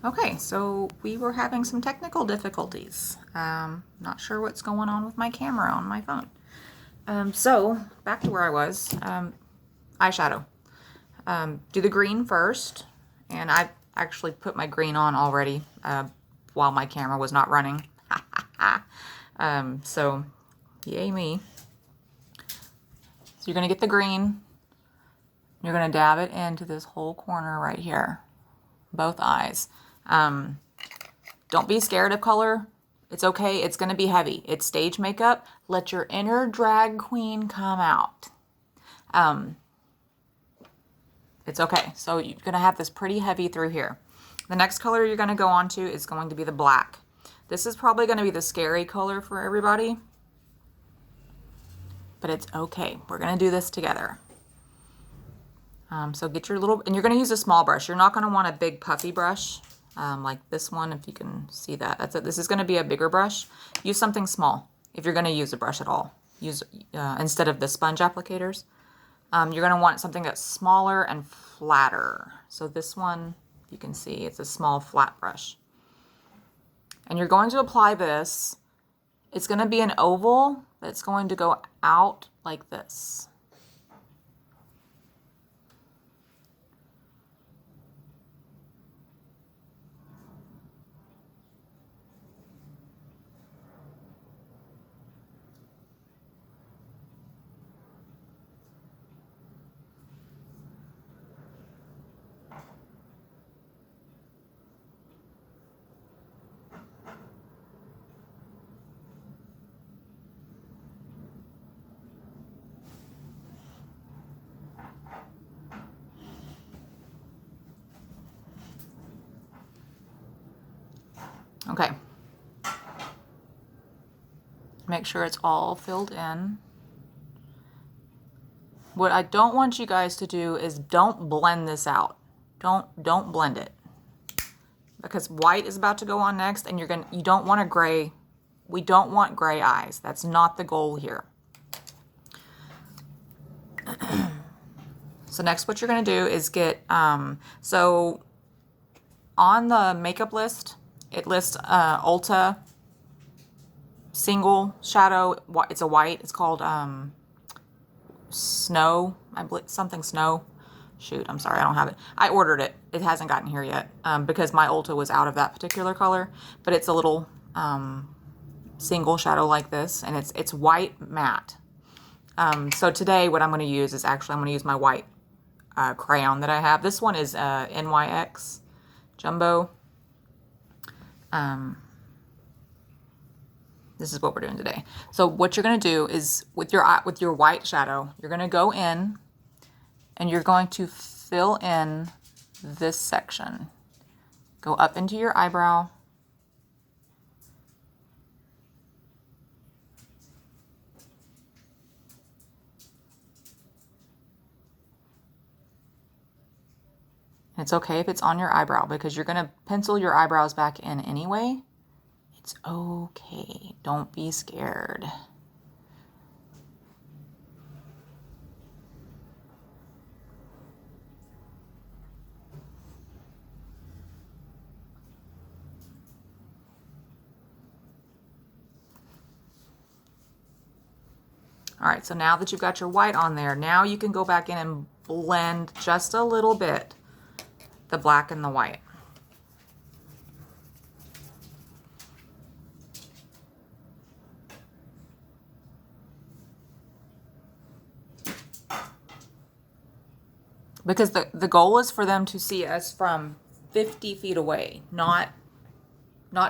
Okay, so we were having some technical difficulties. Not sure what's going on with my camera on my phone. So back to where I was. Eyeshadow. Do the green first, and I actually put my green on already while my camera was not running. So yay me. So you're gonna get the green. You're gonna dab it into this whole corner right here, both eyes. Don't be scared of color. It's okay. It's going to be heavy. It's stage makeup. Let your inner drag queen come out. It's okay. So you're going to have this pretty heavy through here. The next color you're going to go on to is going to be the black. This is probably going to be the scary color for everybody, but it's okay. We're going to do this together. So get your little, and you're going to use a small brush. You're not going to want a big puffy brush. Like this one, if you can see that. That's it. This is going to be a bigger brush. Use something small if you're going to use a brush at all. Use instead of the sponge applicators. You're going to want something that's smaller and flatter. So this one, you can see it's a small flat brush. And you're going to apply this. It's going to be an oval that's going to go out like this. Okay. Make sure it's all filled in. What I don't want you guys to do is don't blend this out. Don't blend it. Because white is about to go on next, and you don't want a gray. We don't want gray eyes. That's not the goal here. So next what you're going to do is get, so on the makeup list, it lists Ulta single shadow. It's a white. It's called Snow. I believe something Snow. Shoot, I'm sorry, I don't have it. I ordered it. It hasn't gotten here yet because my Ulta was out of that particular color. But it's a little single shadow like this, and it's white matte. So today what I'm going to use is I'm going to use my white crayon that I have. This one is NYX Jumbo. This is what we're doing today. So what you're going to do is with your white shadow, you're going to go in and you're going to fill in this section. Go up into your eyebrow. It's okay if it's on your eyebrow because you're going to pencil your eyebrows back in anyway. It's okay. Don't be scared. All right, so now that you've got your white on there, now you can go back in and blend just a little bit the black and the white. Because the goal is for them to see us from 50 feet away, not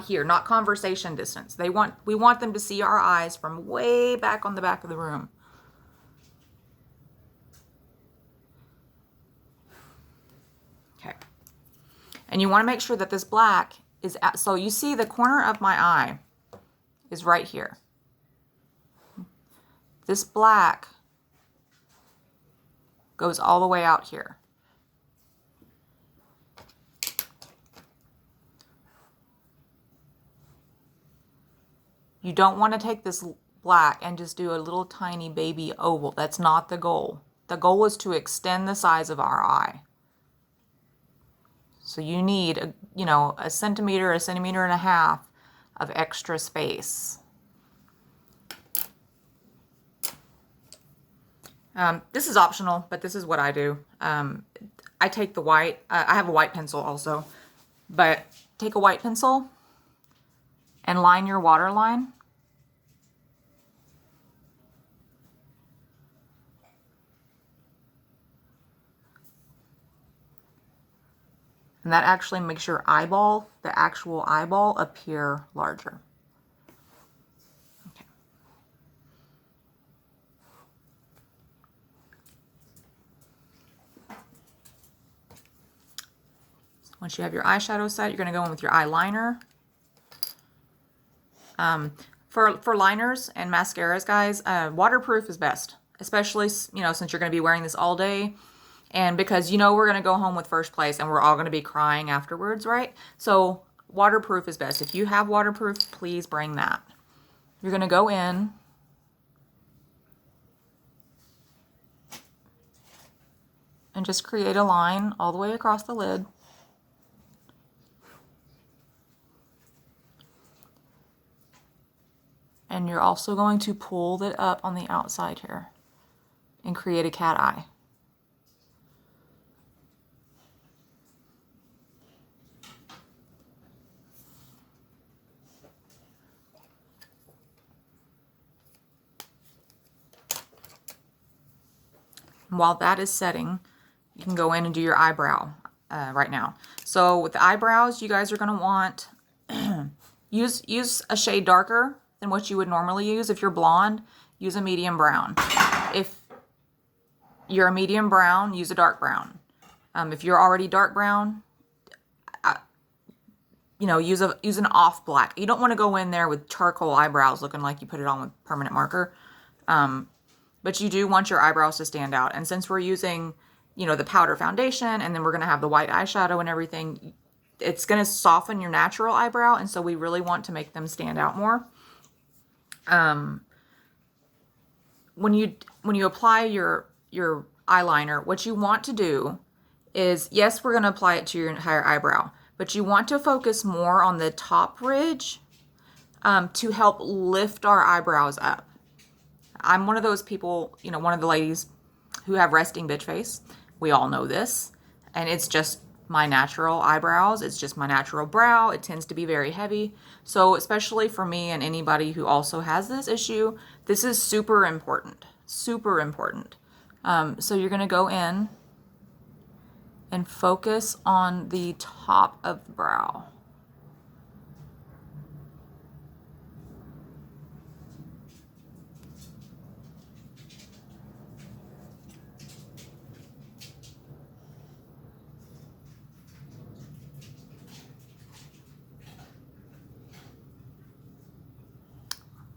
here, not conversation distance. We want them to see our eyes from way back on the back of the room. Okay. And you want to make sure that this black is so you see the corner of my eye is right here. This black goes all the way out here. You don't want to take this black and just do a little tiny baby oval. That's not the goal. The goal is to extend the size of our eye. So you need, a centimeter, a centimeter and a half of extra space. This is optional, but this is what I do. I take the white, I have a white pencil also, but take a white pencil and line your water line. And that actually makes your eyeball, the actual eyeball, appear larger. Okay. Once you have your eyeshadow set, you're going to go in with your eyeliner. For liners and mascaras, guys, waterproof is best, especially, since you're going to be wearing this all day. And because we're going to go home with first place and we're all going to be crying afterwards, right? So waterproof is best. If you have waterproof, please bring that. You're going to go in and just create a line all the way across the lid. And you're also going to pull it up on the outside here and create a cat eye. And while that is setting, you can go in and do your eyebrow right now. So with the eyebrows, you guys are going to want use a shade darker than what you would normally use. If you're blonde, use a medium brown. If you're a medium brown, use a dark brown. If you're already dark brown, use an off black. You don't want to go in there with charcoal eyebrows looking like you put it on with permanent marker. But you do want your eyebrows to stand out. And since we're using, the powder foundation, and then we're going to have the white eyeshadow and everything, it's going to soften your natural eyebrow. And so we really want to make them stand out more. When you apply your eyeliner, what you want to do is, yes, we're going to apply it to your entire eyebrow, but you want to focus more on the top ridge to help lift our eyebrows up. I'm one of those people, one of the ladies who have resting bitch face. We all know this. And it's just my natural eyebrows. It's just my natural brow. It tends to be very heavy. So especially for me and anybody who also has this issue, this is super important. Super important. So you're going to go in and focus on the top of the brow.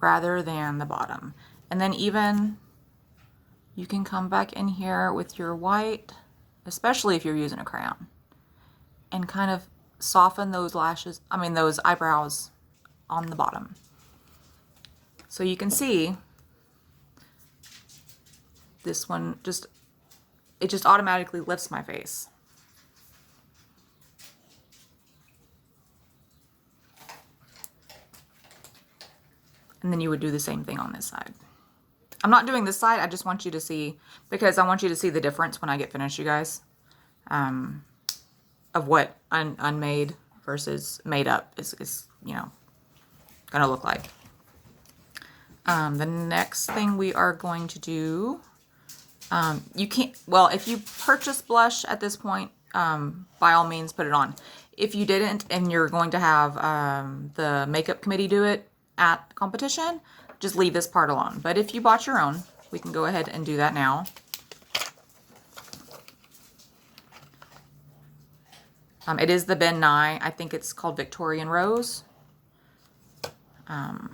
Rather than the bottom. And then even you can come back in here with your white, especially if you're using a crayon, and kind of soften those those eyebrows on the bottom. So you can see this one it just automatically lifts my face. And then you would do the same thing on this side. I'm not doing this side. I just want you to see, because I want you to see the difference when I get finished, you guys, of what unmade versus made up is going to look like. The next thing we are going to do, you can't, well, if you purchase blush at this point, by all means put it on. If you didn't and you're going to have the makeup committee do it at competition, just leave this part alone. But if you bought your own, we can go ahead and do that now. It is the Ben Nye. I think it's called Victorian Rose. And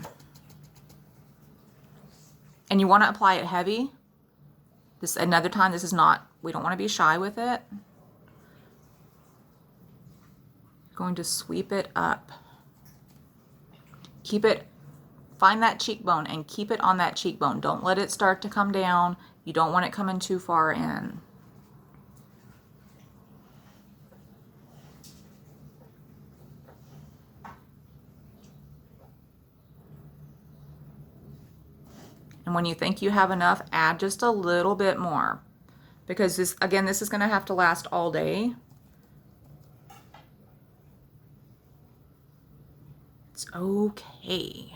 you want to apply it heavy. This another time, this is not, we don't want to be shy with it. Going to sweep it up. Find that cheekbone and keep it on that cheekbone. Don't let it start to come down. You don't want it coming too far in. And when you think you have enough, add just a little bit more. Because this, again, this is going to have to last all day. It's okay.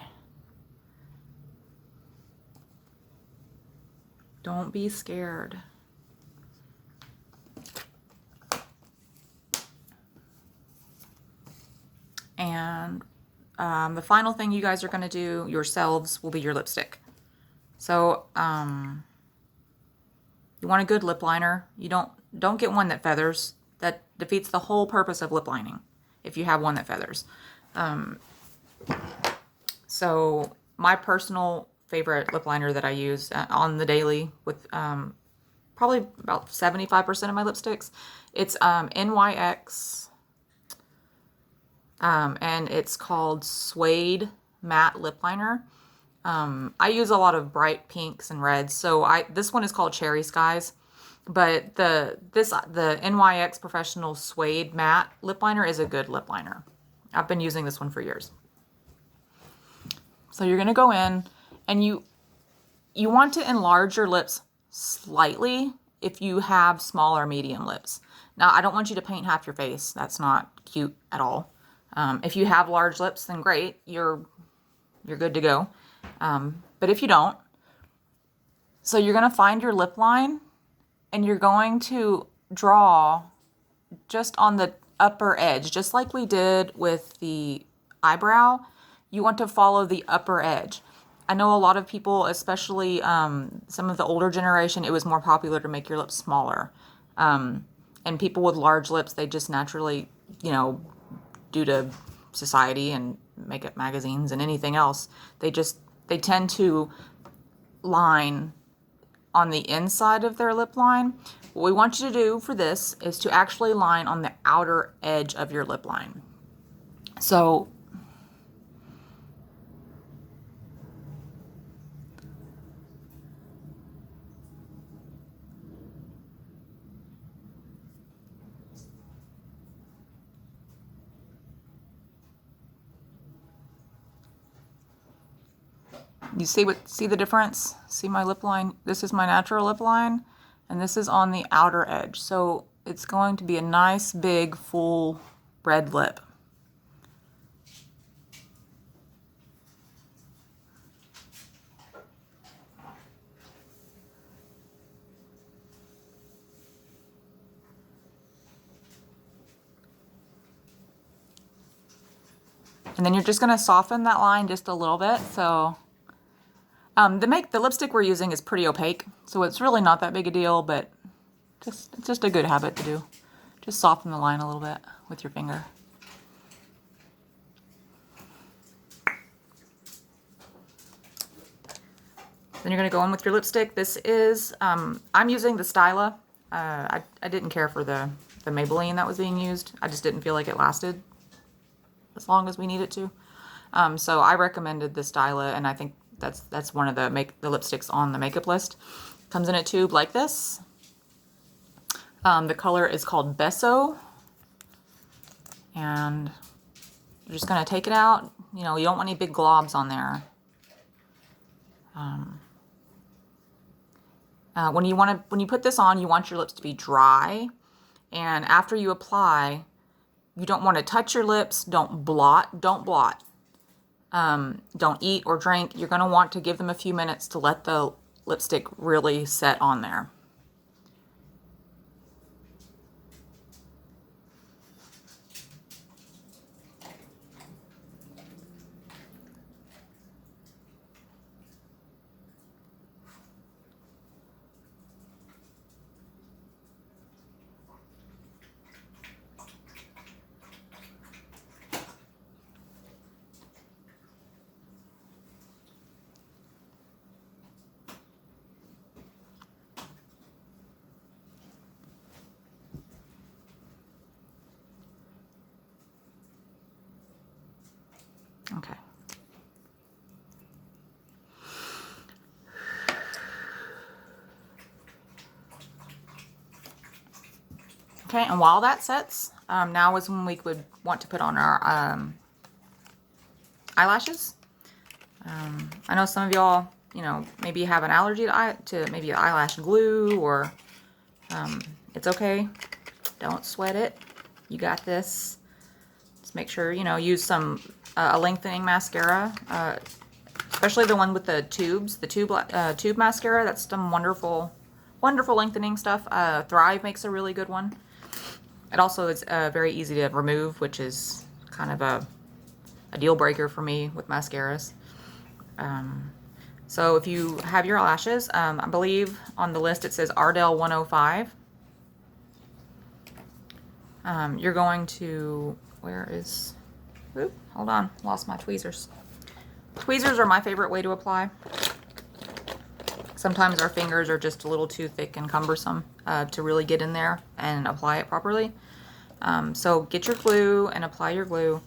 Don't be scared. And the final thing you guys are going to do yourselves will be your lipstick. So you want a good lip liner. You don't get one that feathers. That defeats the whole purpose of lip lining if you have one that feathers. So my personal favorite lip liner that I use on the daily with probably about 75% of my lipsticks, it's NYX, and it's called Suede Matte Lip Liner. I use a lot of bright pinks and reds, so this one is called Cherry Skies, but the NYX Professional Suede Matte Lip Liner is a good lip liner. I've been using this one for years. So you're going to go in and you want to enlarge your lips slightly if you have small or medium lips. Now, I don't want you to paint half your face. That's not cute at all. If you have large lips, then great. You're good to go. But if you don't, so you're going to find your lip line and you're going to draw just on the upper edge, just like we did with the eyebrow. You want to follow the upper edge. I know a lot of people, especially some of the older generation, it was more popular to make your lips smaller. And people with large lips, they just naturally, you know, due to society and makeup magazines and anything else, they tend to line on the inside of their lip line. What we want you to do for this is to actually line on the outer edge of your lip line. So you see the difference? See my lip line? This is my natural lip line, and this is on the outer edge. So it's going to be a nice, big, full red lip. And then you're just going to soften that line just a little bit. So the lipstick we're using is pretty opaque, so it's really not that big a deal, but it's just a good habit to do. Just soften the line a little bit with your finger. Then you're going to go in with your lipstick. This is, I'm using the Styla. I didn't care for the Maybelline that was being used. I just didn't feel like it lasted as long as we need it to. So I recommended the Styla, and I think that's one of the lipsticks on the makeup list. Comes in a tube like this. The color is called Beso. And you're just going to take it out. You know, you don't want any big globs on there. When you put this on, you want your lips to be dry. And after you apply, you don't want to touch your lips. Don't blot. Don't blot. Don't eat or drink. You're going to want to give them a few minutes to let the lipstick really set on there. Okay. Okay, and while that sets, now is when we would want to put on our eyelashes. I know some of y'all you know, maybe you have an allergy to maybe eyelash glue, or it's okay. Don't sweat it. You got this. Just make sure, you know, use some a lengthening mascara, especially the one with the tubes, the tube mascara. That's some wonderful lengthening stuff. Thrive makes a really good one. It also is very easy to remove, which is kind of a deal breaker for me with mascaras. So if you have your lashes, I believe on the list it says Ardell 105. You're going to, where is, oop, hold on, lost my tweezers. Tweezers are my favorite way to apply. Sometimes our fingers are just a little too thick and cumbersome to really get in there and apply it properly. So get your glue and apply your glue.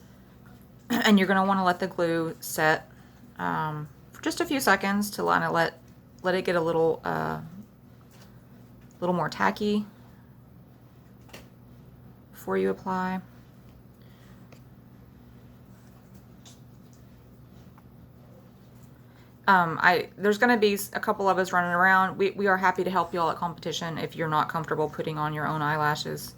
And you're going to want to let the glue set for just a few seconds to kind of let it get a little more tacky before you apply. There's going to be a couple of us running around. We are happy to help you all at competition if you're not comfortable putting on your own eyelashes.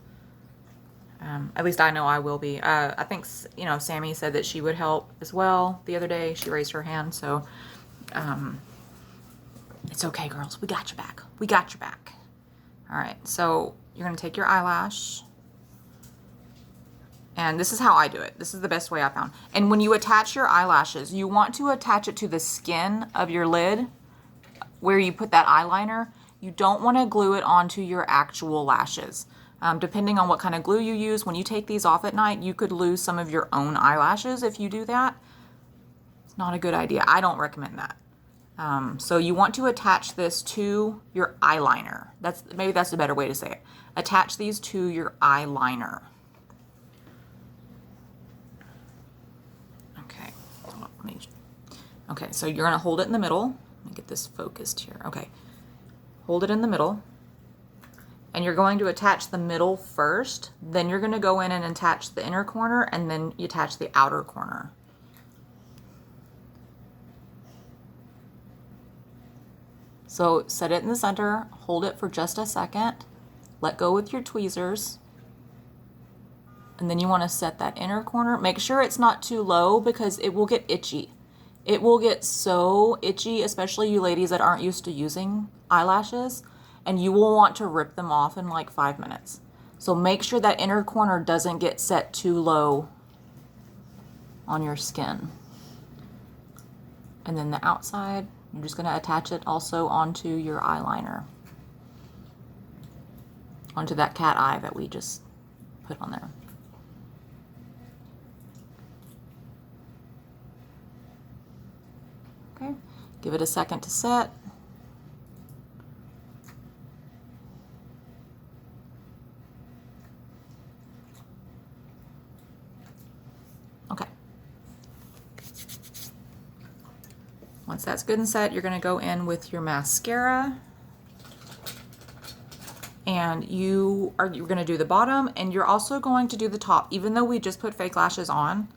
At least I know I will be. I think, you know, Sammy said that she would help as well the other day. She raised her hand, so it's okay, girls. We got your back. We got your back. All right, so you're going to take your eyelash. And this is how I do it. This is the best way I found. And when you attach your eyelashes, you want to attach it to the skin of your lid where you put that eyeliner. You don't want to glue it onto your actual lashes. Depending on what kind of glue you use, when you take these off at night, you could lose some of your own eyelashes if you do that. It's not a good idea. I don't recommend that. So you want to attach this to your eyeliner. Maybe that's a better way to say it. Attach these to your eyeliner. Okay, so you're gonna hold it in the middle. Let me get this focused here. Okay, hold it in the middle. And you're going to attach the middle first. Then you're gonna go in and attach the inner corner, and then you attach the outer corner. So set it in the center, hold it for just a second, let go with your tweezers. And then you wanna set that inner corner. Make sure it's not too low because it will get itchy. It will get so itchy, especially you ladies that aren't used to using eyelashes, and you will want to rip them off in like 5 minutes. So make sure that inner corner doesn't get set too low on your skin. And then the outside, you're just going to attach it also onto your eyeliner, onto that cat eye that we just put on there. Okay, give it a second to set. Okay. Once that's good and set, you're going to go in with your mascara. And you're going to do the bottom, and you're also going to do the top. Even though we just put fake lashes on,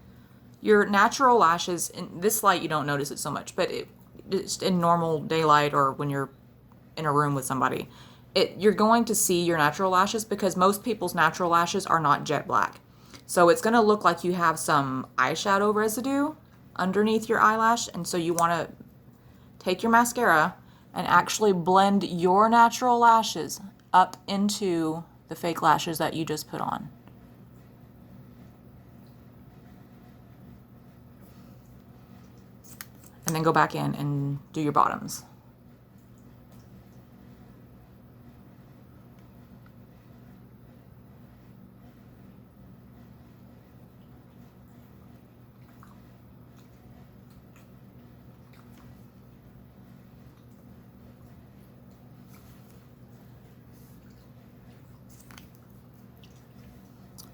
your natural lashes, in this light you don't notice it so much, but just in normal daylight or when you're in a room with somebody, you're going to see your natural lashes because most people's natural lashes are not jet black. So it's going to look like you have some eyeshadow residue underneath your eyelash, and so you want to take your mascara and actually blend your natural lashes up into the fake lashes that you just put on. And then go back in and do your bottoms.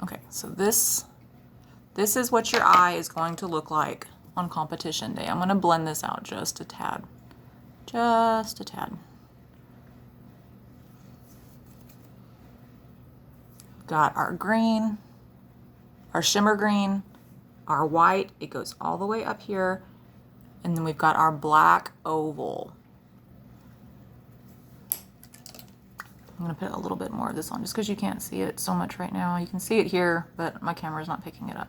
Okay, so this is what your eye is going to look like on competition day. I'm going to blend this out just a tad. Just a tad. Got our green, our shimmer green, our white. It goes all the way up here. And then we've got our black oval. I'm gonna put a little bit more of this on just because you can't see it so much right now. You can see it here, but my camera's not picking it up.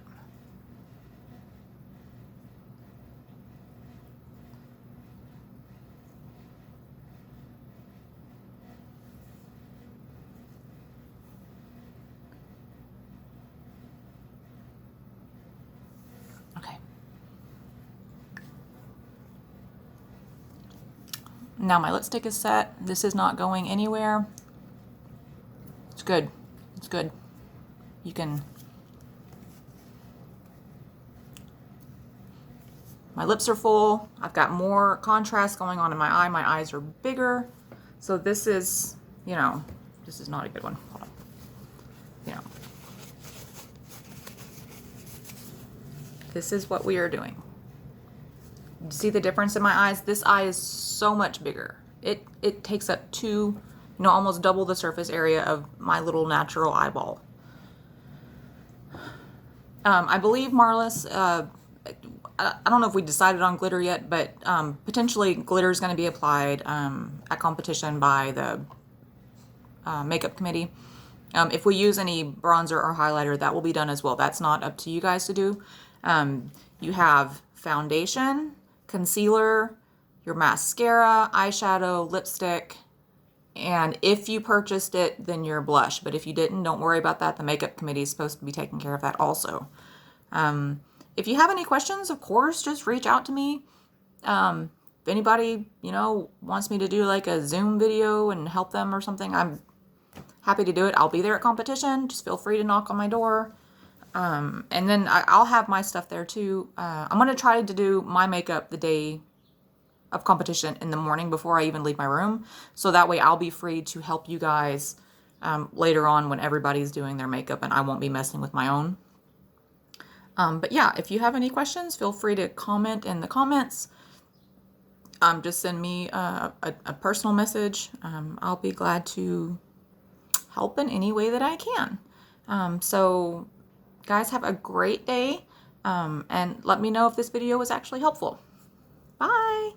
Okay. Now my lipstick is set. This is not going anywhere. It's good. It's good. You can... My lips are full. I've got more contrast going on in my eye. My eyes are bigger. So this is, you know, this is not a good one. Hold on. You know. This is what we are doing. See the difference in my eyes? This eye is so much bigger. It takes up almost double the surface area of my little natural eyeball. I believe Marlis, I don't know if we decided on glitter yet, but potentially glitter is going to be applied at competition by the makeup committee. If we use any bronzer or highlighter, that will be done as well. That's not up to you guys to do. You have foundation, concealer, your mascara, eyeshadow, lipstick, and if you purchased it, then your blush. But if you didn't, don't worry about that. The makeup committee is supposed to be taking care of that also. If you have any questions, of course, just reach out to me. If anybody, wants me to do like a Zoom video and help them or something, I'm happy to do it. I'll be there at competition. Just feel free to knock on my door. And then I'll have my stuff there too. I'm going to try to do my makeup the day of competition in the morning before I even leave my room. So that way I'll be free to help you guys later on when everybody's doing their makeup and I won't be messing with my own. But yeah, if you have any questions, feel free to comment in the comments. Just send me a personal message. I'll be glad to help in any way that I can. So guys, have a great day. And let me know if this video was actually helpful. Bye.